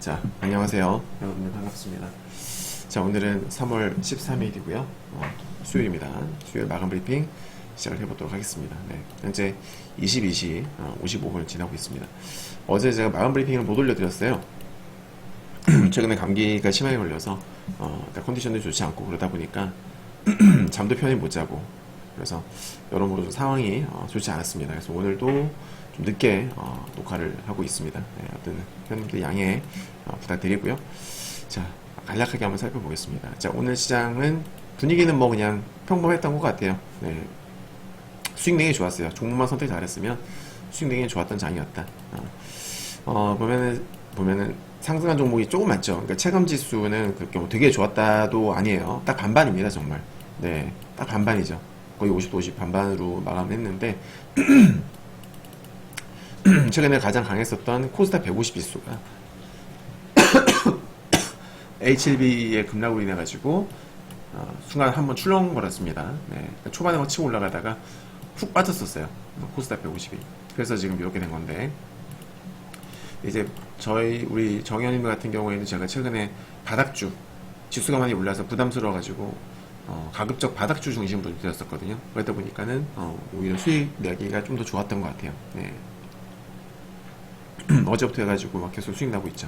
자, 안녕하세요. 여러분들 반갑습니다. 자, 오늘은 3월 13일이고요. 수요일입니다. 수요일 마감 브리핑 시작을 해보도록 하겠습니다. 네, 현재 22시 55분을 지나고 있습니다. 어제 제가 마감 브리핑을 못 올려드렸어요. 최근에 감기가 심하게 걸려서 컨디션도 좋지 않고 그러다 보니까 잠도 편히 못 자고 그래서 여러모로 상황이 좋지 않았습니다. 그래서 오늘도 좀 늦게 녹화를 하고 있습니다. 네, 어떤 회원님들 양해 부탁드리고요. 자, 간략하게 한번 살펴보겠습니다. 자, 오늘 시장은 분위기는 뭐 그냥 평범했던 것 같아요. 네, 수익 내기 좋았어요. 종목만 선택 잘했으면 수익 내기 좋았던 장이었다. 보면은 상승한 종목이 조금 많죠. 그러니까 체감 지수는 그렇게 뭐 되게 좋았다도 아니에요. 딱 반반입니다, 정말. 네, 딱 반반이죠. 거의 50도 50 반반으로 마감을 했는데 최근에 가장 강했었던 코스닥 150 지수가 H1B의 급락으로 인해 가지고 순간 한번 출렁거렸습니다. 네, 그러니까 초반에 치고 올라가다가 훅 빠졌었어요. 코스닥 150이. 그래서 지금 이렇게 된 건데 이제 우리 정현님 같은 경우에는 제가 최근에 바닥주 지수가 많이 올라서 부담스러워 가지고 가급적 바닥주 중심으로 되었었거든요. 그러다 보니까는 오히려 수익 내기가 좀 더 좋았던 것 같아요. 네. 어제부터 해가지고 막 계속 수익 나고 있죠.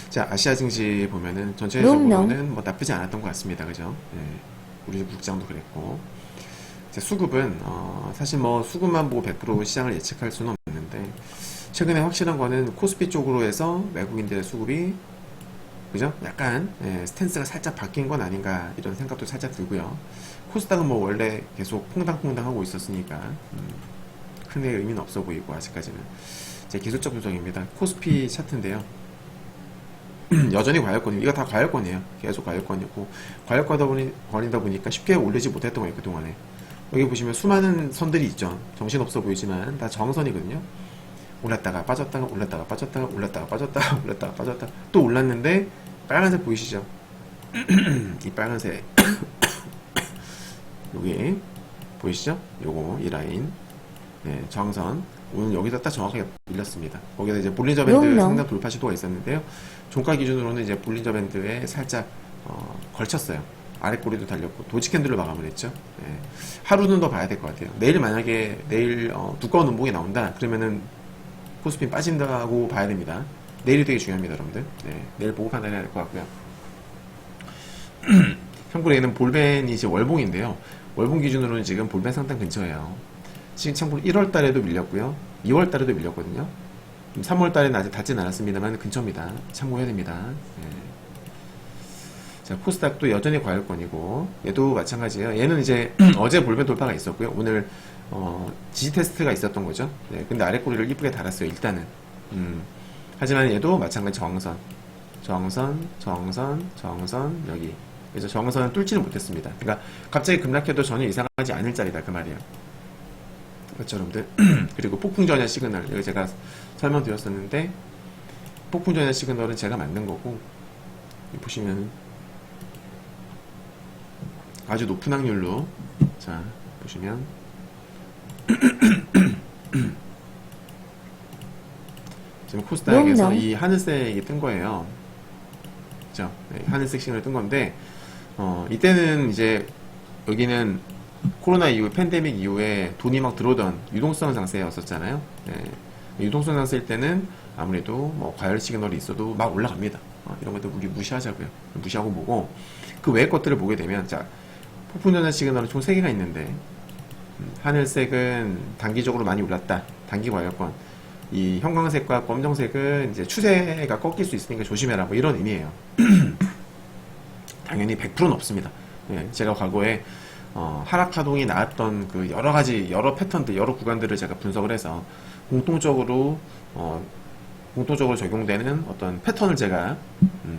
자, 아시아 증시 보면은 전체적으로는 뭐 나쁘지 않았던 것 같습니다. 그죠? 네. 우리 국장도 그랬고. 자, 수급은 사실 뭐 수급만 보고 100% 시장을 예측할 수는 없는데 최근에 확실한 거는 코스피 쪽으로 해서 외국인들의 수급이 그죠? 약간 스탠스가 살짝 바뀐 건 아닌가 이런 생각도 살짝 들고요. 코스닥은 뭐 원래 계속 퐁당퐁당 하고 있었으니까 큰 의미는 없어 보이고 아직까지는. 제 기술적 분석입니다. 코스피 차트인데요. 여전히 과열권이에요. 이거 다 과열권이에요. 계속 과열권이고 과열권이다 보니까 쉽게 올리지 못했던 거예요. 그동안에. 여기 보시면 수많은 선들이 있죠. 정신없어 보이지만 다 정선이거든요. 올랐다가 빠졌다가 올랐다가 빠졌다가 올랐다가 빠졌다가 올랐다가 빠졌다가 또 올랐는데 빨간색 보이시죠? 이 빨간색 여기 보이시죠? 요거 이 라인 네, 저항선 오늘 여기서 딱 정확하게 밀렸습니다. 거기다 이제 볼린저 밴드 상당 돌파 시도가 있었는데요. 종가 기준으로는 이제 볼린저 밴드에 살짝 걸쳤어요. 아래 꼬리도 달렸고 도지 캔들로 마감을 했죠. 네. 하루는 더 봐야 될 것 같아요. 내일 만약에 두꺼운 음봉이 나온다 그러면은 코스피 빠진다고 봐야 됩니다. 내일이 되게 중요합니다, 여러분들. 네, 내일 보고 판단해야 될 것 같고요. 참고로 얘는 볼벤이 이제 월봉인데요. 월봉 기준으로는 지금 볼벤 상단 근처예요. 지금 참고로 1월 달에도 밀렸고요. 2월 달에도 밀렸거든요. 3월 달에는 아직 닿진 않았습니다만 근처입니다. 참고해야 됩니다. 네. 자, 코스닥도 여전히 과열권이고 얘도 마찬가지예요. 얘는 이제 어제 볼벤 돌파가 있었고요. 오늘 지지 테스트가 있었던 거죠. 네, 근데 아래 꼬리를 이쁘게 달았어요. 일단은. 하지만 얘도 마찬가지 저항선 여기. 그래서 저항선은 뚫지는 못했습니다. 그러니까 갑자기 급락해도 전혀 이상하지 않을 자리다 그 말이에요. 그렇죠, 여러분들. 그리고 폭풍 전야 시그널 여기 제가 설명드렸었는데 폭풍 전야 시그널은 제가 만든 거고 보시면 아주 높은 확률로 자 보시면 지금 코스닥에서 이 하늘색이 뜬 거예요. 그죠? 네, 하늘색 시그널 뜬 건데 이때는 이제 여기는 코로나 이후 팬데믹 이후에 돈이 막 들어오던 유동성 장세였었잖아요. 네, 유동성 장세일 때는 아무래도 뭐 과열 시그널이 있어도 막 올라갑니다. 이런 것들 우리 무시하자고요. 무시하고 보고 그 외의 것들을 보게 되면 자 폭풍 전야 시그널은 총 3개가 있는데 하늘색은 단기적으로 많이 올랐다. 단기 과열권. 이 형광색과 검정색은 이제 추세가 꺾일 수 있으니까 조심해라. 뭐 이런 의미예요. 당연히 100%는 없습니다. 예, 제가 과거에 하락하동이 나왔던 그 여러 패턴들, 여러 구간들을 제가 분석을 해서 공통적으로 적용되는 어떤 패턴을 제가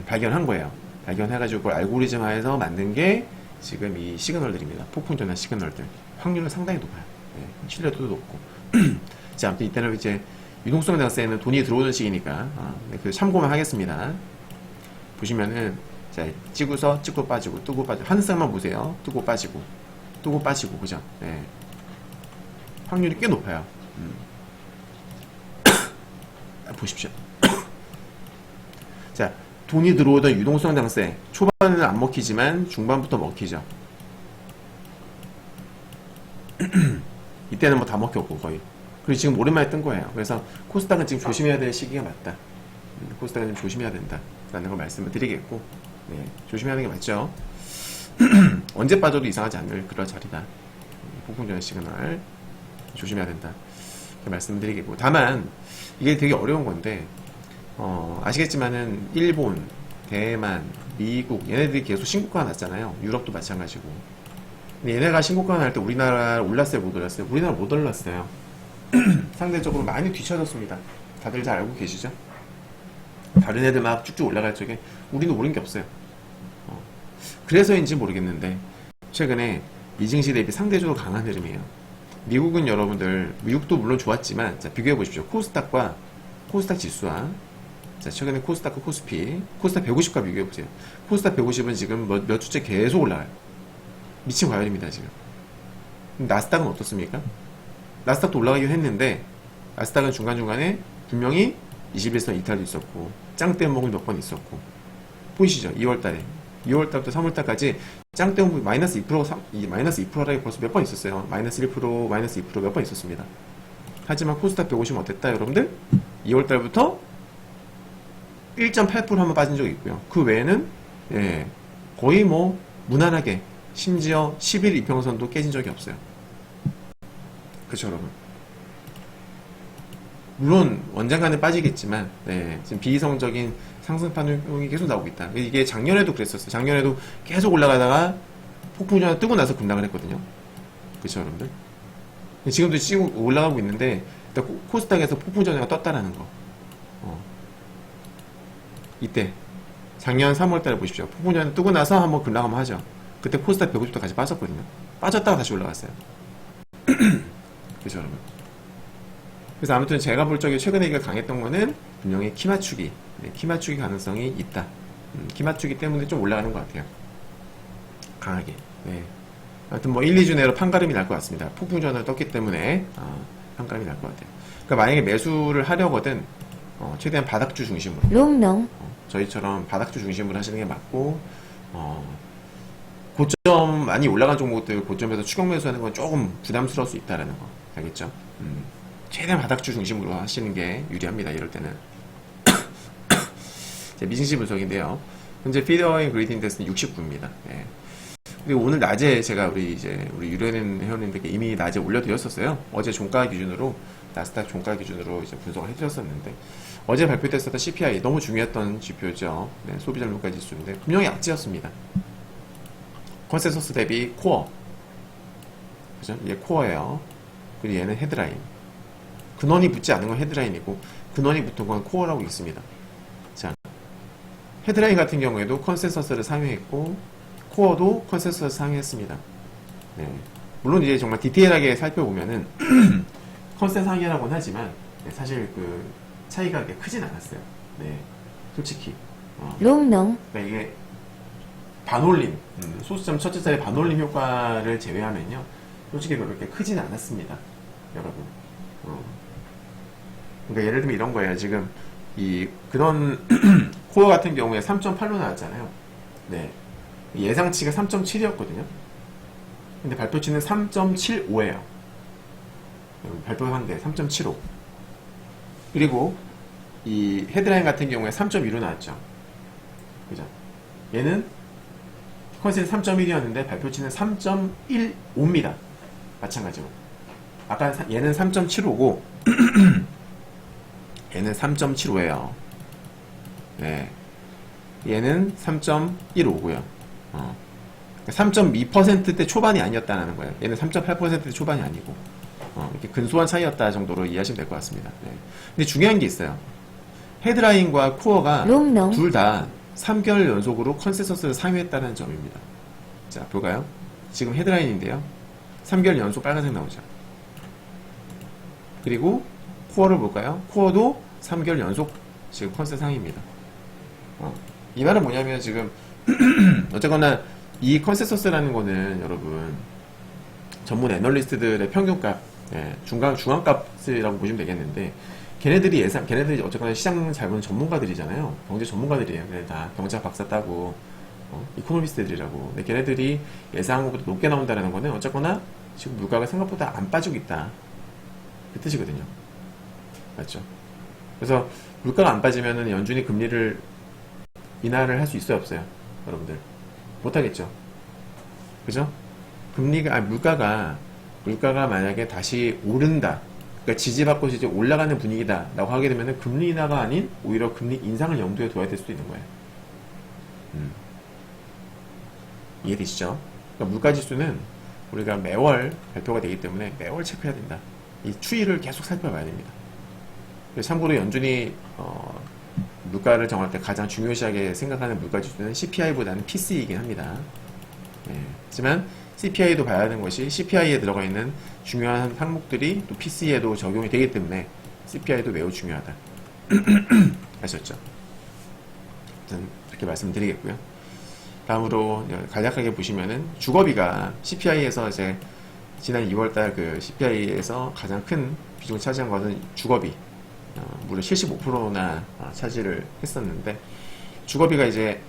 발견한 거예요. 발견해가지고 알고리즘화해서 만든 게 지금 이 시그널들입니다. 폭풍 전야 시그널들. 확률은 상당히 높아요. 네, 신뢰도도 높고. 자, 아무튼 이때는 이제 유동성 장세에는 돈이 들어오는 시기니까 그 참고만 하겠습니다. 보시면은 자, 찍고서 찍고 빠지고 뜨고 빠지고 하늘색만 보세요. 뜨고 빠지고 그죠? 네. 확률이 꽤 높아요. 보십시오. 자, 돈이 들어오던 유동성 장세 초반에는 안 먹히지만 중반부터 먹히죠. 이때는 뭐 다 먹혔고 거의. 그리고 지금 오랜만에 뜬 거예요. 그래서 코스닥은 지금 조심해야 될 시기가 맞다. 코스닥은 좀 조심해야 된다 라는 걸 말씀을 드리겠고, 네, 조심해야 하는 게 맞죠. 언제 빠져도 이상하지 않을 그런 자리다. 폭풍전환 시그널 조심해야 된다 이렇게 말씀을 드리겠고, 다만 이게 되게 어려운 건데 아시겠지만은 일본, 대만, 미국 얘네들이 계속 신고가 났잖아요. 유럽도 마찬가지고. 근데 얘네가 신고가 날 때 우리나라 올랐어요, 못 올랐어요? 우리나라 못 올랐어요. 상대적으로 많이 뒤쳐졌습니다. 다들 잘 알고 계시죠? 다른 애들 막 쭉쭉 올라갈 적에 우리는 오른 게 없어요. 그래서인지 모르겠는데 최근에 미증시 대비 상대적으로 강한 흐름이에요. 미국은 여러분들, 미국도 물론 좋았지만, 자, 비교해 보십시오. 코스닥과 코스닥 지수와, 자, 최근에 코스닥과 코스피, 코스닥 150과 비교해 보세요. 코스닥 150은 지금 몇 주째 계속 올라가요. 미친 과열입니다, 지금. 나스닥은 어떻습니까? 나스닥도 올라가긴 했는데, 나스닥은 중간중간에 분명히 21선 이탈도 있었고, 짱떼먹은 몇 번 있었고, 보이시죠? 2월달에. 2월달부터 3월달까지 짱떼먹은 마이너스 2%, 마이너스 2%라기 벌써 몇 번 있었어요. 마이너스 1%, 마이너스 2% 몇 번 있었습니다. 하지만 코스닥 150은 어땠다, 여러분들? 2월달부터 1.8% 한번 빠진 적이 있고요. 그 외에는, 예, 거의 뭐, 무난하게, 심지어 10일 이평선도 깨진 적이 없어요. 그쵸, 여러분? 물론 원장간에 빠지겠지만, 네, 지금 비이성적인 상승판이 계속 나오고 있다. 이게 작년에도 그랬었어요. 작년에도 계속 올라가다가 폭풍전환 뜨고 나서 급락을 했거든요. 그쵸, 여러분들? 지금도 지금 올라가고 있는데, 일단 코스닥에서 폭풍전환가 떴다라는 거. 이때 작년 3월달에 보십시오. 폭풍전환 뜨고 나서 한번 급락 한번 하죠. 그때 코스닥 150도 같이 빠졌거든요. 빠졌다가 다시 올라갔어요. 그죠, 여러분? 그래서 아무튼 제가 볼 적에 최근에 이게 강했던 거는 분명히 키 맞추기, 네, 키 맞추기 가능성이 있다. 키 맞추기 때문에 좀 올라가는 것 같아요. 강하게. 네. 하여튼 뭐 1, 2주 내로 판가름이 날 것 같습니다. 폭풍전환을 떴기 때문에 판가름이 날 것 같아요. 그러니까 만약에 매수를 하려거든 최대한 바닥주 중심으로. 롱롱. 저희처럼 바닥주 중심으로 하시는 게 맞고, 고점 많이 올라간 종목들 고점에서 추격 매수하는 건 조금 부담스러울 수 있다라는 거 알겠죠? 최대한 바닥주 중심으로 하시는 게 유리합니다. 이럴 때는. 미증시 분석인데요. 현재 피더인 그리드 인덱스는 69입니다. 네. 그리고 오늘 낮에 제가 우리 유료된 회원님들께 이미 낮에 올려드렸었어요. 어제 종가 기준으로, 나스닥 종가 기준으로 이제 분석을 해드렸었는데, 어제 발표됐었던 CPI 너무 중요했던 지표죠. 네, 소비자 물가 지수인데 분명히 악재였습니다. 컨센서스 대비 코어, 그죠? 얘 코어예요. 그리고 얘는 헤드라인. 근원이 붙지 않은 건 헤드라인이고 근원이 붙은 건 코어라고 있습니다. 자, 헤드라인 같은 경우에도 컨센서스를 상회했고 코어도 컨센서스를 상회했습니다. 네. 물론 이제 정말 디테일하게 살펴보면은 컨센 상회라고는 하지만, 네, 사실 그 차이가 그렇게 크진 않았어요. 네, 솔직히. 롱롱. 그러니까 이게 반올림, 소수점 첫째 자리 반올림 효과를 제외하면요, 솔직히 그렇게 크진 않았습니다, 여러분. 그러니까 예를 들면 이런 거예요. 지금 이 근원 코어 같은 경우에 3.8로 나왔잖아요. 네, 예상치가 3.7이었거든요. 근데 발표치는 3.75예요. 발표한데 3.75. 그리고 이 헤드라인 같은 경우에 3.2로 나왔죠. 그죠? 얘는 컨센 3.1이었는데 발표치는 3.15입니다. 마찬가지로. 아까 얘는 3.75고 얘는 3.75예요. 네. 얘는 3.15고요. 3.2%대 초반이 아니었다는 거예요. 얘는 3.8%대 초반이 아니고 이렇게 근소한 차이였다 정도로 이해하시면 될 것 같습니다. 네. 근데 중요한 게 있어요. 헤드라인과 코어가 둘 다 3개월 연속으로 컨센서스를 상회했다는 점입니다. 자, 볼까요? 지금 헤드라인인데요. 3개월 연속 빨간색 나오죠. 그리고 코어를 볼까요? 코어도 3개월 연속 지금 컨센 상위입니다. 이 말은 뭐냐면 지금 어쨌거나 이 컨센서스라는 거는 여러분 전문 애널리스트들의 평균값, 중앙값이라고 보시면 되겠는데 걔네들이 어쨌거나 시장 잘 보는 전문가들이잖아요. 경제 전문가들이에요. 다 경제학 박사 따고, 이코노미스트들이라고. 근데 걔네들이 예상한 것보다 높게 나온다는 거는 어쨌거나 지금 물가가 생각보다 안 빠지고 있다. 그 뜻이거든요. 맞죠? 그래서 물가가 안 빠지면은 연준이 금리를 인하를 할 수 있어요, 없어요? 여러분들. 못하겠죠? 그죠? 물가가 만약에 다시 오른다. 그러니까 지지받고 이제 올라가는 분위기다. 라고 하게 되면은 금리 인하가 아닌 오히려 금리 인상을 염두에 둬야 될 수도 있는 거예요. 이해되시죠? 그러니까 물가 지수는 우리가 매월 발표가 되기 때문에 매월 체크해야 된다. 이 추이를 계속 살펴봐야 됩니다. 참고로 연준이 물가를 정할 때 가장 중요시하게 생각하는 물가 지수는 CPI보다는 PC이긴 합니다. 하지만 CPI도 봐야 하는 것이 CPI에 들어가 있는 중요한 항목들이 또 PC에도 적용이 되기 때문에 CPI도 매우 중요하다. 아셨죠? 일단 이렇게 말씀드리겠고요. 다음으로 간략하게 보시면은 주거비가 CPI에서 이제 지난 2월달 그 CPI에서 가장 큰 비중을 차지한 것은 주거비. 무려 75%나 차지를 했었는데 주거비가 이제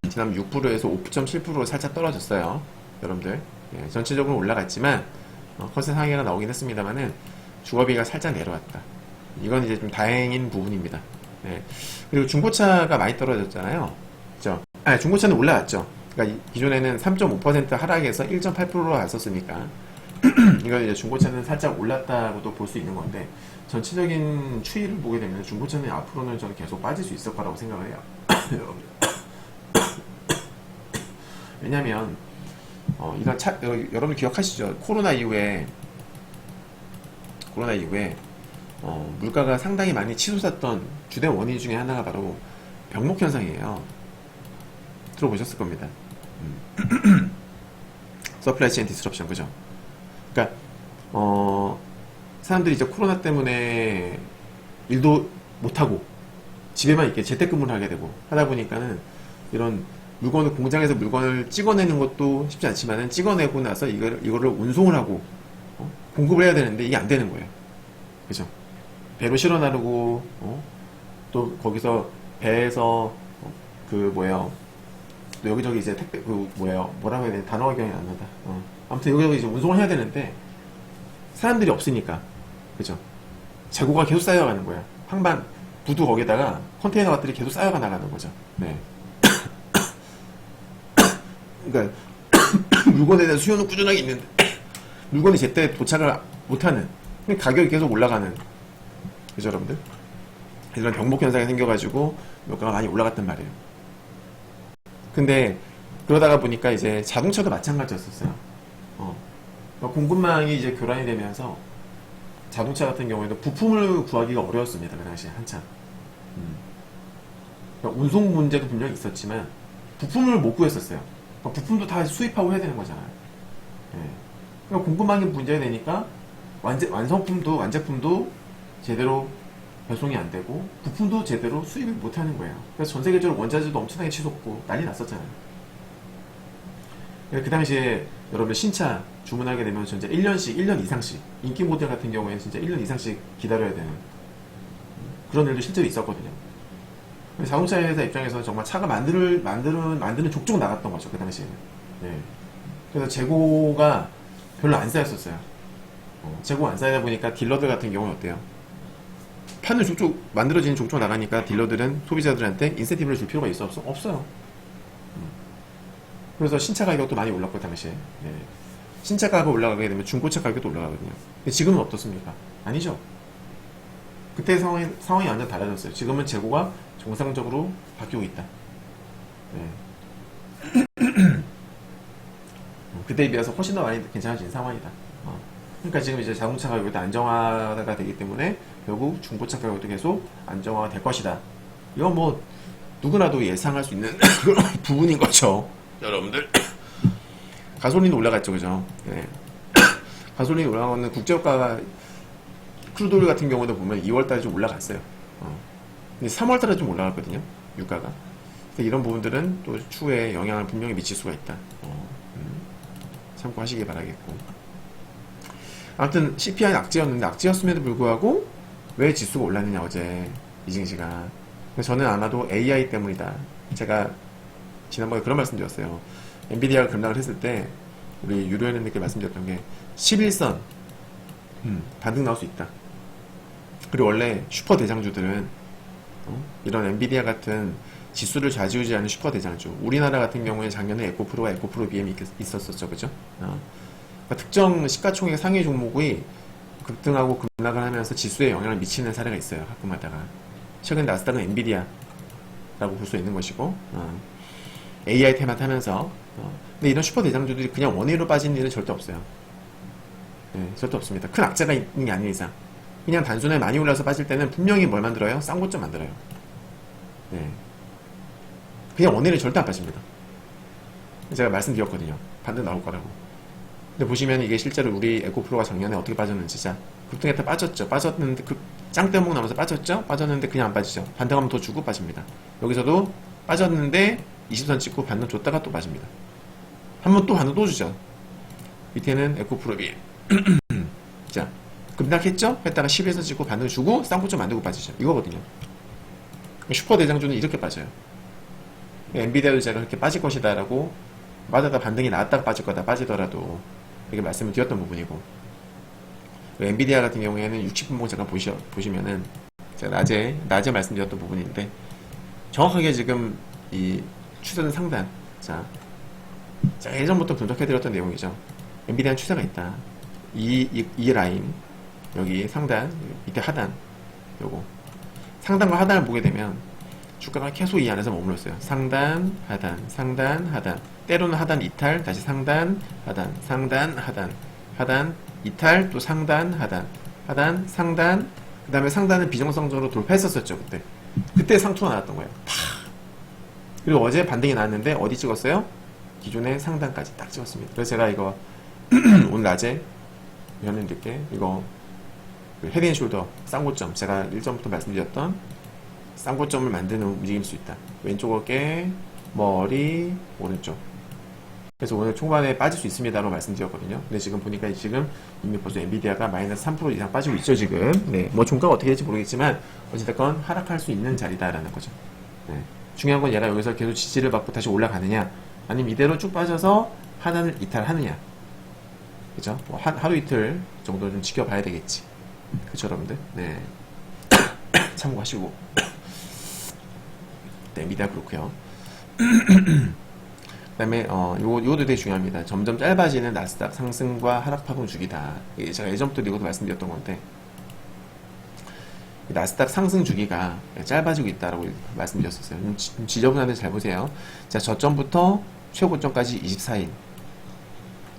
지난 6%에서 5.7%로 살짝 떨어졌어요. 여러분들 전체적으로 올라갔지만 커세 상해가 나오긴 했습니다만은 주거비가 살짝 내려왔다. 이건 이제 좀 다행인 부분입니다. 그리고 중고차가 많이 떨어졌잖아요. 그죠? 중고차는 올라왔죠. 그러니까 기존에는 3.5% 하락해서 1.8%로 갔었으니까 이건 이제 중고차는 살짝 올랐다고도 볼 수 있는 건데 전체적인 추이를 보게 되면 중고차는 앞으로는 저는 계속 빠질 수 있을 거라고 생각을 해요. 왜냐면 이건 여러분 기억하시죠? 코로나 이후에 물가가 상당히 많이 치솟았던 주된 원인 중에 하나가 바로 병목 현상이에요. 들어보셨을 겁니다. 서플라이 체인 디스럽션, 그죠? 그러니까 사람들이 이제 코로나 때문에 일도 못하고 집에만 있게 재택근무를 하게 되고 하다 보니까는 이런 공장에서 물건을 찍어내는 것도 쉽지 않지만은 찍어내고 나서 이거를 운송을 하고 공급을 해야 되는데 이게 안 되는 거예요. 그죠? 배로 실어 나르고 또 거기서 배에서 또 여기저기 이제 택배 뭐라고 해야 되나 단어가 기억이 안 난다. 아무튼 여기저기 이제 운송을 해야 되는데 사람들이 없으니까 그죠? 재고가 계속 쌓여가는 거야. 항반 부두 거기다가 컨테이너 것들이 계속 쌓여가 나가는 거죠. 네. 그러니까 물건에 대한 수요는 꾸준하게 있는데 물건이 제때 도착을 못하는 가격이 계속 올라가는 그죠 여러분들? 이런 병목 현상이 생겨가지고 물가가 많이 올라갔단 말이에요. 근데 그러다가 보니까 이제 자동차도 마찬가지였었어요. 공급망이 이제 교란이 되면서 자동차 같은 경우에도 부품을 구하기가 어려웠습니다. 그 당시에 한참. 그러니까 운송 문제도 분명히 있었지만 부품을 못 구했었어요. 그러니까 부품도 다 수입하고 해야 되는 거잖아요. 그러니까 공급망이 문제가 되니까 완제품도 제대로 배송이 안 되고 부품도 제대로 수입을 못 하는 거예요. 그래서 전 세계적으로 원자재도 엄청나게 치솟고 난리 났었잖아요. 그 당시에 여러분 신차 주문하게 되면 진짜 1년 이상씩 인기 모델 같은 경우에는 진짜 1년 이상씩 기다려야 되는 그런 일도 실제로 있었거든요. 자동차 회사 입장에서는 정말 차가 만드는 족족 나갔던 거죠. 그 당시에는. 그래서 재고가 별로 안 쌓였었어요. 재고가 안 쌓이다 보니까 딜러들 같은 경우는 어때요? 판을 만들어지는 족족 나가니까 딜러들은 소비자들한테 인센티브를 줄 필요가 있어? 없어요. 그래서 신차 가격도 많이 올랐고 당시에. 신차 가격 올라가게 되면 중고차 가격도 올라가거든요. 근데 지금은 어떻습니까? 아니죠. 그때 상황이 완전 달라졌어요. 지금은 재고가 정상적으로 바뀌고 있다. 그때에 비해서 훨씬 더 많이 괜찮아진 상황이다. 그러니까 지금 이제 자동차 가격도 안정화가 되기 때문에 결국 중고차 가격도 계속 안정화가 될 것이다. 이건 뭐 누구나도 예상할 수 있는 부분인 거죠. 여러분들. 가솔린도 올라갔죠, 그죠? 가솔린이 올라가는 국제유가가 크루드 같은 경우도 보면 2월달에 좀 올라갔어요. 근데 3월달에 좀 올라갔거든요, 유가가. 이런 부분들은 또 추후에 영향을 분명히 미칠 수가 있다. 참고하시기 바라겠고. 아무튼 CPI는 악재였는데 악재였음에도 불구하고 왜 지수가 올랐느냐 어제 이징시가. 저는 아마도 AI 때문이다. 제가 지난번에 그런 말씀 드렸어요. 엔비디아가 급락을 했을 때 우리 유료연님께 말씀드렸던 게 11선 반등 나올 수 있다. 그리고 원래 슈퍼 대장주들은 이런 엔비디아 같은 지수를 좌지우지하는 슈퍼 대장주, 우리나라 같은 경우에 작년에 에코프로와 에코프로 BM이 있었었죠, 그죠? 그러니까 특정 시가총액 상위 종목이 급등하고 급락을 하면서 지수에 영향을 미치는 사례가 있어요, 가끔 하다가. 최근 나스닥은 엔비디아라고 볼 수 있는 것이고, AI 테마 타면서, 근데 이런 슈퍼 대장주들이 그냥 원위로 빠지는 일은 절대 없어요. 네, 절대 없습니다. 큰 악재가 있는 게 아닌 이상. 그냥 단순하게 많이 올라서 빠질 때는 분명히 뭘 만들어요? 싼 고점 만들어요. 네. 그냥 원위로 절대 안 빠집니다. 제가 말씀드렸거든요. 반등 나올 거라고. 근데 보시면 이게 실제로 우리 에코프로가 작년에 어떻게 빠졌는지. 자, 급등했다 빠졌죠. 빠졌는데 짱대목 나면서 빠졌죠. 빠졌는데 그냥 안 빠지죠. 반등하면 더 주고 빠집니다. 여기서도 빠졌는데 20선 찍고 반등 줬다가 또 빠집니다. 한번 또 반등 또 주죠. 밑에는 에코프로 비 자, 급락했죠? 했다가 10에서 찍고 반등 주고 쌍고점 만들고 빠지죠. 이거거든요. 슈퍼 대장주는 이렇게 빠져요. 엔비디아도 제가 그렇게 빠질 것이다 라고 맞아다 반등이 나왔다가 빠질 거다 빠지더라도 이렇게 말씀을 드렸던 부분이고, 엔비디아 같은 경우에는 60분봉 잠깐 보시면은 제가 낮에 말씀드렸던 부분인데 정확하게 지금 이 추세는 상단. 자, 예전부터 분석해드렸던 내용이죠. 엔비디아는 추세가 있다. 이 라인 여기 상단, 밑에 하단, 요거 상단과 하단을 보게 되면 주가가 계속 이 안에서 머물렀어요. 상단, 하단, 상단, 하단. 때로는 하단 이탈, 다시 상단, 하단, 상단, 하단, 하단, 이탈, 또 상단, 하단, 하단, 상단. 그 다음에 상단은 비정상적으로 돌파했었죠, 그때. 그때 상투가 나왔던 거예요. 팍! 그리고 어제 반등이 나왔는데 어디 찍었어요? 기존의 상단까지 딱 찍었습니다. 그래서 제가 이거 오늘 낮에 연예인들께 이거 헤드앤숄더 쌍고점, 제가 일전부터 말씀드렸던 쌍고점을 만드는 움직일 수 있다. 왼쪽 어깨, 머리, 오른쪽. 그래서 오늘 초반에 빠질 수 있습니다라고 말씀드렸거든요. 근데 지금 보니까 지금 이미 벌써 엔비디아가 마이너스 3% 이상 빠지고 있죠, 지금. 네, 뭐 종가가 어떻게 될지 모르겠지만 어찌됐건 하락할 수 있는 자리다라는 거죠. 네. 중요한 건 얘가 여기서 계속 지지를 받고 다시 올라가느냐, 아니면 이대로 쭉 빠져서 하단을 이탈하느냐. 그죠? 뭐 하루 이틀 정도 좀 지켜봐야 되겠지. 그쵸, 여러분들? 네. 참고하시고. 네, 미디어 그렇고요. 그 다음에 요것도 되게 중요합니다. 점점 짧아지는 나스닥 상승과 하락 파동 주기다. 제가 예전부터 이것도 말씀드렸던 건데, 나스닥 상승 주기가 짧아지고 있다라고 말씀드렸었어요. 지저분한데 잘 보세요. 자, 저점부터 최고점까지 24일,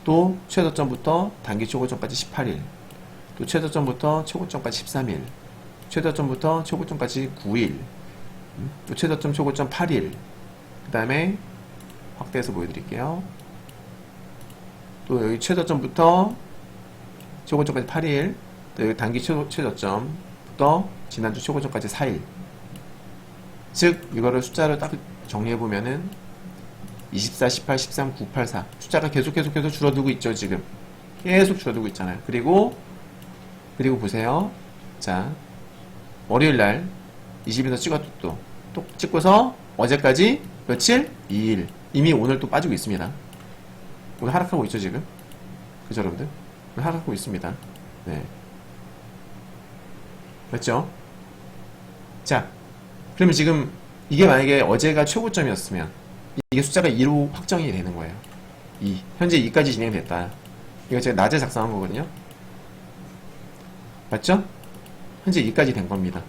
또 최저점부터 단기 최고점까지 18일, 또 최저점부터 최고점까지 13일, 최저점부터 최고점까지 9일, 또 최저점 최고점 8일. 그 다음에 확대해서 보여드릴게요. 또 여기 최저점부터 최고점까지 8일, 또 여기 단기 최저점부터 지난주 최고점까지 4일. 즉 이거를 숫자를 딱 정리해보면은 24, 18, 13, 9, 8, 4 숫자가 계속해서 줄어들고 있죠. 지금 계속 줄어들고 있잖아요. 그리고 보세요. 자, 월요일날 20일에서 찍었또 찍고서 어제까지 며칠? 2일. 이미 오늘 또 빠지고 있습니다. 오늘 하락하고 있죠, 지금. 그죠, 여러분들? 오늘 하락하고 있습니다. 네. 맞죠? 자, 그러면 지금 이게 만약에 어제가 최고점이었으면 이게 숫자가 2로 확정이 되는 거예요. 2. 현재 2까지 진행됐다. 이거 제가 낮에 작성한 거거든요. 맞죠? 현재 2까지 된 겁니다.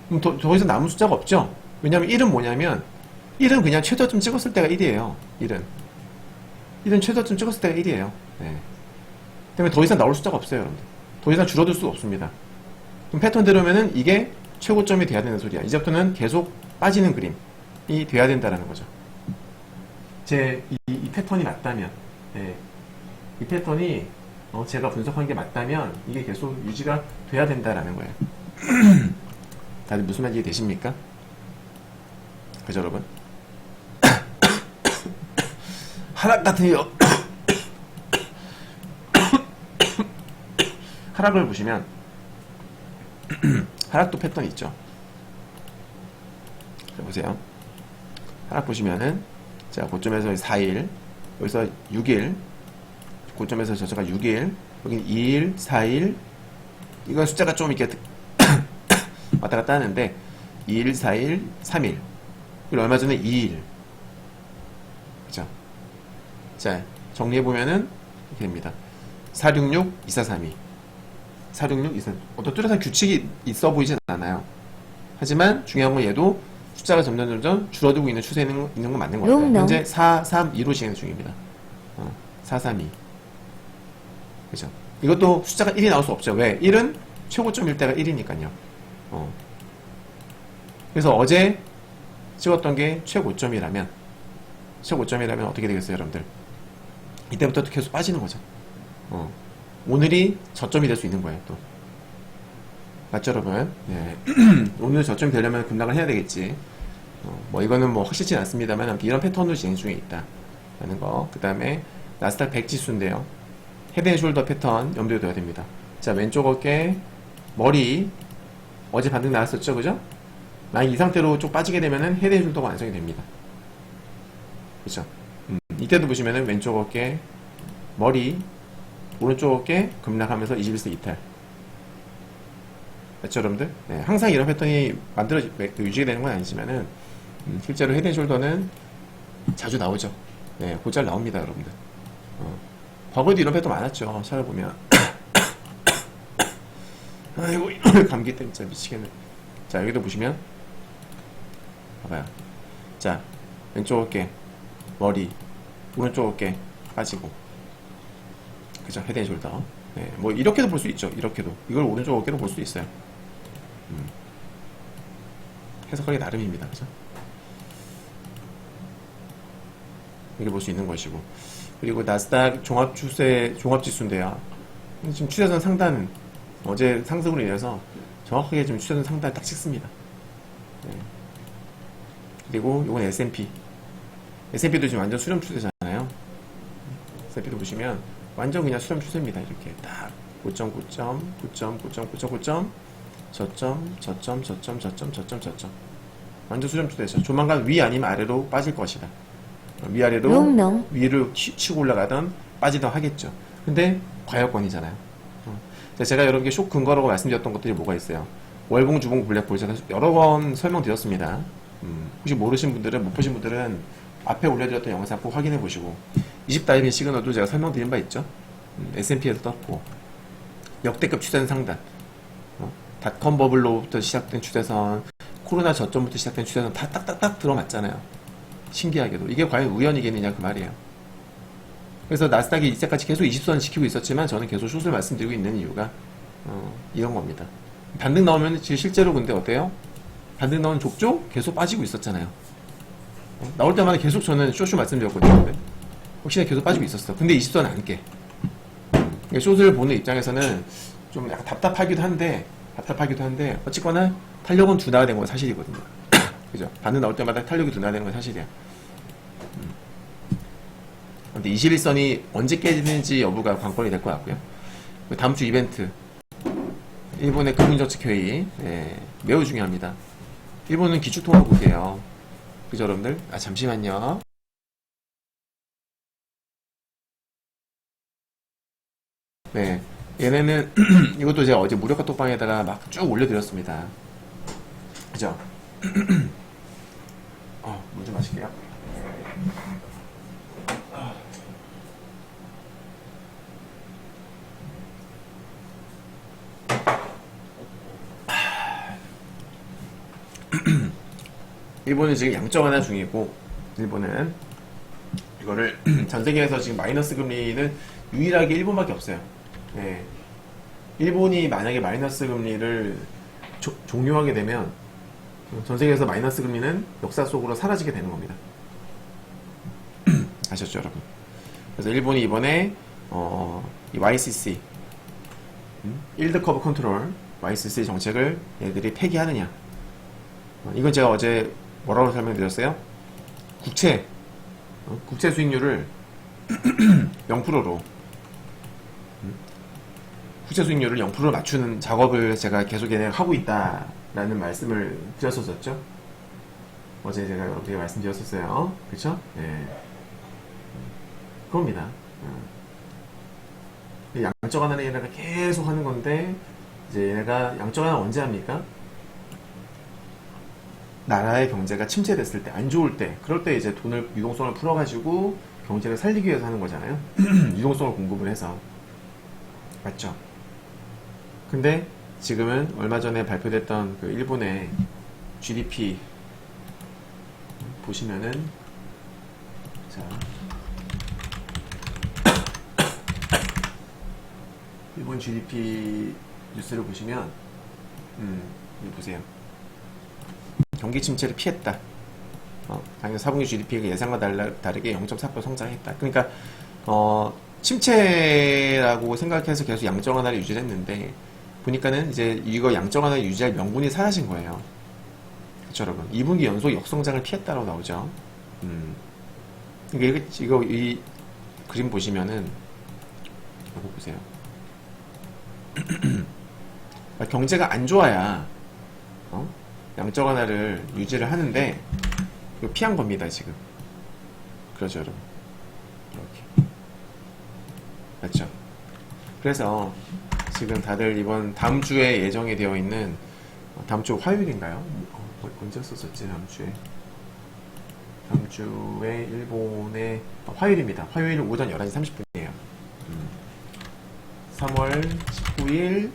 그럼 더 이상 남은 숫자가 없죠? 왜냐면 1은 뭐냐면 1은 그냥 최저점 찍었을 때가 1이에요. 1은 최저점 찍었을 때가 1이에요. 네. 때문에 더 이상 나올 숫자가 없어요, 여러분들. 더 이상 줄어들 수가 없습니다. 그럼 패턴대로면은 이게 최고점이 돼야 되는 소리야. 이제부터는 계속 빠지는 그림이 돼야 된다라는 거죠. 이 패턴이 맞다면, 네. 이 패턴이 제가 분석한 게 맞다면 이게 계속 유지가 돼야 된다라는 거예요. 다들 무슨 말인지 되십니까? 그죠, 여러분? 하락 같은 하락을 보시면 하락도 패턴 있죠. 자, 보세요. 하락 보시면은, 자, 고점에서 4일, 여기서 6일, 고점에서 저저가 6일, 여기는 2일, 4일, 이건 숫자가 좀 이렇게 왔다 갔다 하는데, 2일, 4일, 3일, 그리고 얼마 전에 2일. 그죠? 자, 정리해보면은, 이렇게 됩니다. 466, 2432. 466, 2432. 어떤 뚜렷한 규칙이 있어 보이진 않아요. 하지만 중요한 건 얘도 숫자가 점점 줄어들고 있는 추세에 있는 건 맞는 것 같아요. 현재 432로 진행 중입니다. 432. 그죠? 이것도 숫자가 1이 나올 수 없죠. 왜? 1은 최고점일 때가 1이니까요. 그래서 어제 찍었던 게 최고점이라면 어떻게 되겠어요, 여러분들? 이때부터 계속 빠지는 거죠. 오늘이 저점이 될 수 있는 거예요, 또. 맞죠, 여러분? 네. 오늘 저점이 되려면 급락을 해야 되겠지. 뭐, 이거는 뭐, 확실치 않습니다만, 아무튼 이런 패턴으로 진행 중에 있다. 라는 거. 그 다음에, 나스닥 100 지수인데요. 헤드앤숄더 패턴 염두에 둬야 됩니다. 자, 왼쪽 어깨, 머리, 어제 반등 나왔었죠, 그죠? 만약 이 상태로 쭉 빠지게 되면은 헤드앤숄더가 완성이 됩니다. 그죠? 이때도 보시면은 왼쪽 어깨, 머리, 오른쪽 어깨 급락하면서 21세 이탈. 맞죠, 여러분들? 네, 항상 이런 패턴이 유지가 되는 건 아니지만은, 실제로 헤드앤숄더는 자주 나오죠. 네, 곧잘 나옵니다, 여러분들. 과거에도 이런 패턴 많았죠. 찾아보면. 아이고, 감기 때문에 진짜 미치겠네. 자, 여기도 보시면, 봐봐요. 자, 왼쪽 어깨, 머리, 오른쪽 어깨 빠지고. 그죠? 헤드앤숄더. 네, 뭐 이렇게도 볼 수 있죠. 이렇게도 이걸 오른쪽 어깨로 볼 수 있어요. 해석하기 나름입니다. 그죠? 이렇게 볼 수 있는 것이고, 그리고 나스닥 종합지수인데요. 지금 추세선 상단 어제 상승으로 인해서 정확하게 지금 추세선 상단 딱 찍습니다. 네. 그리고 이건 S&P도 지금 완전 수렴 추세잖아요. S&P도 보시면 완전 그냥 수렴 추세입니다. 이렇게 딱 고점, 저점. 완전 수렴 추세죠. 조만간 위 아니면 아래로 빠질 것이다. 위아래로 위를 치고 올라가던 빠지던 하겠죠. 근데 과열권이잖아요. 제가 여러분께 쇼 근거라고 말씀드렸던 것들이 뭐가 있어요. 월봉, 주봉, 블랙볼 제가 여러 번 설명드렸습니다. 혹시 모르신 분들은, 못 보신 분들은 앞에 올려드렸던 영상 꼭 확인해 보시고, 20다이빙 시그널도 제가 설명드린 바 있죠. S&P에서 떴고, 역대급 추세선 상단, 닷컴 버블로부터 시작된 추세선, 코로나 저점부터 시작된 추세선 다 딱딱딱 들어맞잖아요. 신기하게도. 이게 과연 우연이겠느냐 그 말이에요. 그래서 나스닥이 이때까지 계속 20선 지키고 있었지만 저는 계속 숏을 말씀드리고 있는 이유가 이런 겁니다. 반등 나오면 실제로 근데 어때요? 반등 나오는 족족 계속 빠지고 있었잖아요. 나올 때마다 계속 저는 숏 말씀드렸거든요. 혹시나 계속 빠지고 있었어. 근데 20선 안 깨. 숏을 보는 입장에서는 좀 약간 답답하기도 한데 어쨌거나 탄력은 둔화가 된 건 사실이거든요. 그죠? 반등 나올 때마다 탄력이 둔화되는 건 사실이야. 근데 21선이 언제 깨지는지 여부가 관건이 될 것 같고요. 다음 주 이벤트, 일본의 금융정책회의, 네, 매우 중요합니다. 일본은 기축통화국이에요. 그죠, 여러분들? 잠시만요. 네, 얘네는 이것도 제가 어제 무료카 톡방에다가 막 쭉 올려드렸습니다. 그죠? 물 좀 마실게요. 일본은 지금 양적완화 중이고, 일본은 이거를 전 세계에서 지금 마이너스 금리는 유일하게 일본밖에 없어요. 네. 일본이 만약에 마이너스 금리를 종료하게 되면 전 세계에서 마이너스 금리는 역사 속으로 사라지게 되는 겁니다. 아셨죠, 여러분? 그래서 일본이 이번에 이 YCC 일드 커브 컨트롤 YCC 정책을 얘들이 폐기하느냐, 이건 제가 어제 뭐라고 설명드렸어요? 국채 수익률을 0%로 국채 수익률을 0%로 맞추는 작업을 제가 계속 하고 있다라는 말씀을 드렸었죠. 어제 제가 여러분께 말씀드렸었어요. 그쵸? 예. 그겁니다. 양적 완화를 얘네가 계속 하는 건데, 이제 얘네가 양적 완화 언제 합니까? 나라의 경제가 침체됐을 때, 안 좋을 때, 그럴 때 이제 돈을, 유동성을 풀어가지고 경제를 살리기 위해서 하는 거잖아요. 유동성을 공급을 해서. 맞죠? 근데 지금은 얼마 전에 발표됐던 그 일본의 GDP 보시면은, 자, 일본 GDP 뉴스를 보시면, 여기 보세요. 경기 침체를 피했다. 당연히 4분기 GDP가 예상과 다르게 0.4% 성장했다. 그러니까 침체라고 생각해서 계속 양적 완화를 유지를 했는데, 보니까는 이제 이거 양적 완화를 유지할 명분이 사라진 거예요. 그쵸, 여러분? 2분기 연속 역성장을 피했다라고 나오죠. 그러니까 이 그림 보시면은, 이거 보세요. 경제가 안 좋아야 양적 완화를 유지를 하는데, 이거 피한 겁니다, 지금. 그렇죠, 여러분. 이렇게. 맞죠? 그래서 지금 다들 이번 다음 주에 예정이 되어 있는, 다음 주 화요일인가요? 언제였었지, 다음 주에? 다음 주에 일본의 화요일입니다. 화요일 오전 11시 30분이에요. 3월 19일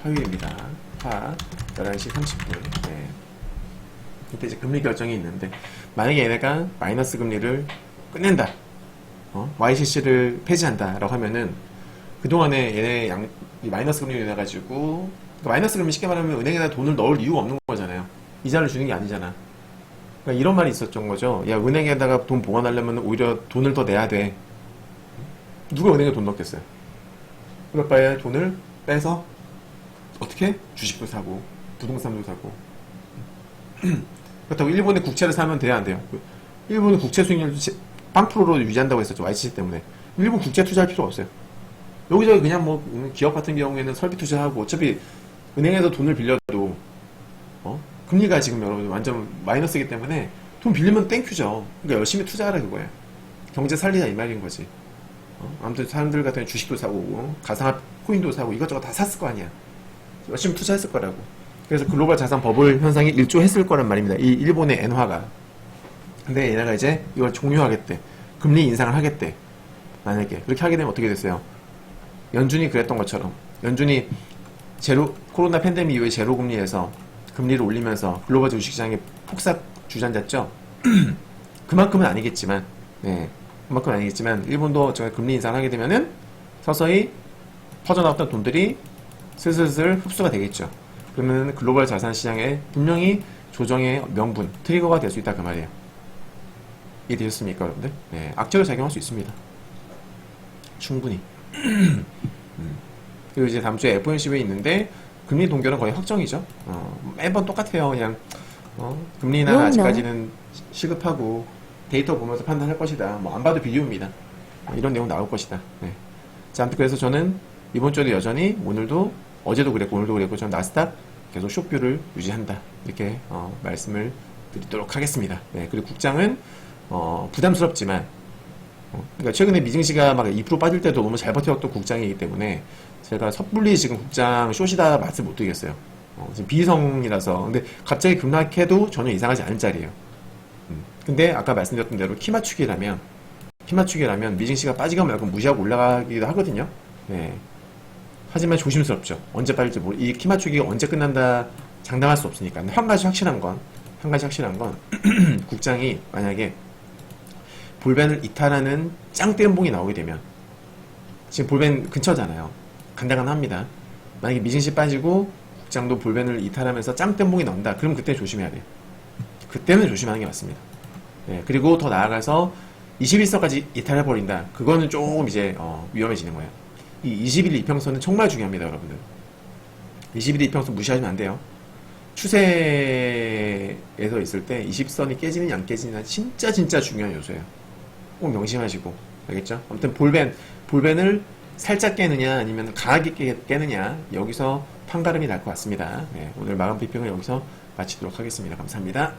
화요일입니다. 11시 30분. 네. 이때 이제 금리 결정이 있는데, 만약에 얘네가 마이너스 금리를 끝낸다, YCC를 폐지한다 라고 하면은, 그동안에 얘네 마이너스 금리를 내가지고, 마이너스 금리 쉽게 말하면 은행에다 돈을 넣을 이유가 없는 거잖아요. 이자를 주는 게 아니잖아. 그러니까 이런 말이 있었던 거죠. 야, 은행에다가 돈 보관하려면 오히려 돈을 더 내야 돼. 누가 은행에 돈 넣겠어요? 그럴 바에 돈을 빼서 어떻게? 주식도 사고 부동산도 사고. 그렇다고 일본의 국채를 사면 돼야 안 돼요? 일본의 국채 수익률도 0%로 유지한다고 했었죠. YCC 때문에. 일본 국채 투자할 필요 없어요. 여기저기 그냥 뭐 기업 같은 경우에는 설비 투자하고, 어차피 은행에서 돈을 빌려도 금리가 지금 여러분 완전 마이너스이기 때문에 돈 빌리면 땡큐죠. 그러니까 열심히 투자하라 그거예요. 경제 살리자 이 말인 거지. 아무튼 사람들 같은 경우 주식도 사고 가상화 코인도 사고 이것저것 다 샀을 거 아니야. 열심히 투자했을 거라고. 그래서 글로벌 자산 버블 현상이 일조했을 거란 말입니다. 이 일본의 엔화가. 근데 얘네가 이제 이걸 종료하겠대. 금리 인상을 하겠대. 만약에 그렇게 하게 되면 어떻게 됐어요? 연준이 그랬던 것처럼, 연준이 코로나 팬데믹 이후에 제로 금리에서 금리를 올리면서 글로벌 주식시장에 폭삭 주저앉았죠. 그만큼은 아니겠지만, 네, 그만큼은 아니겠지만 일본도 금리 인상을 하게 되면은 서서히 퍼져나왔던 돈들이 슬슬슬 흡수가 되겠죠. 그러면 글로벌 자산 시장에 분명히 조정의 명분, 트리거가 될 수 있다 그 말이에요. 이해되셨습니까, 여러분들? 네, 악재로 작용할 수 있습니다. 충분히. 그리고 이제 다음 주에 FOMC가 있는데 금리 동결은 거의 확정이죠. 매번 똑같아요. 그냥 금리 인하 아직까지는 시급하고 데이터 보면서 판단할 것이다. 뭐 안 봐도 비디오입니다. 이런 내용 나올 것이다. 네. 자, 아무튼 그래서 저는 이번 주에도 여전히, 오늘도, 어제도 그랬고 오늘도 그랬고, 저는 나스닥 계속 숏뷰를 유지한다. 이렇게 말씀을 드리도록 하겠습니다. 네. 그리고 국장은 부담스럽지만, 그러니까 최근에 미증시가 막 2% 빠질 때도 너무 잘 버텨왔던 국장이기 때문에 제가 섣불리 지금 국장 숏이다 맛을 못 드리겠어요. 지금 비성이라서. 근데 갑자기 급락해도 전혀 이상하지 않은 자리예요. 근데 아까 말씀드렸던 대로 키 맞추기라면 미증시가 빠지고 말고 무시하고 올라가기도 하거든요. 네. 하지만 조심스럽죠. 언제 빠질지 이 키 맞추기가 언제 끝난다 장담할 수 없으니까. 근데 한 가지 확실한 건 국장이 만약에 볼벤을 이탈하는 짱땜봉이 나오게 되면, 지금 볼벤 근처잖아요. 간당간합니다. 만약에 미증시 빠지고 국장도 볼벤을 이탈하면서 짱땜봉이 나온다. 그럼 그때 조심해야 돼요. 그때는 조심하는 게 맞습니다. 네, 그리고 더 나아가서 21선까지 이탈해버린다. 그거는 조금 이제 위험해지는 거예요. 이 21일 이평선은 정말 중요합니다, 여러분들. 21일 이평선 무시하시면 안 돼요. 추세에서 있을 때 20선이 깨지느냐 안 깨지느냐 진짜 중요한 요소예요. 꼭 명심하시고. 알겠죠? 아무튼 볼벤을 살짝 깨느냐 아니면 강하게 깨느냐 여기서 판가름이 날 것 같습니다. 네, 오늘 마감 비평을 여기서 마치도록 하겠습니다. 감사합니다.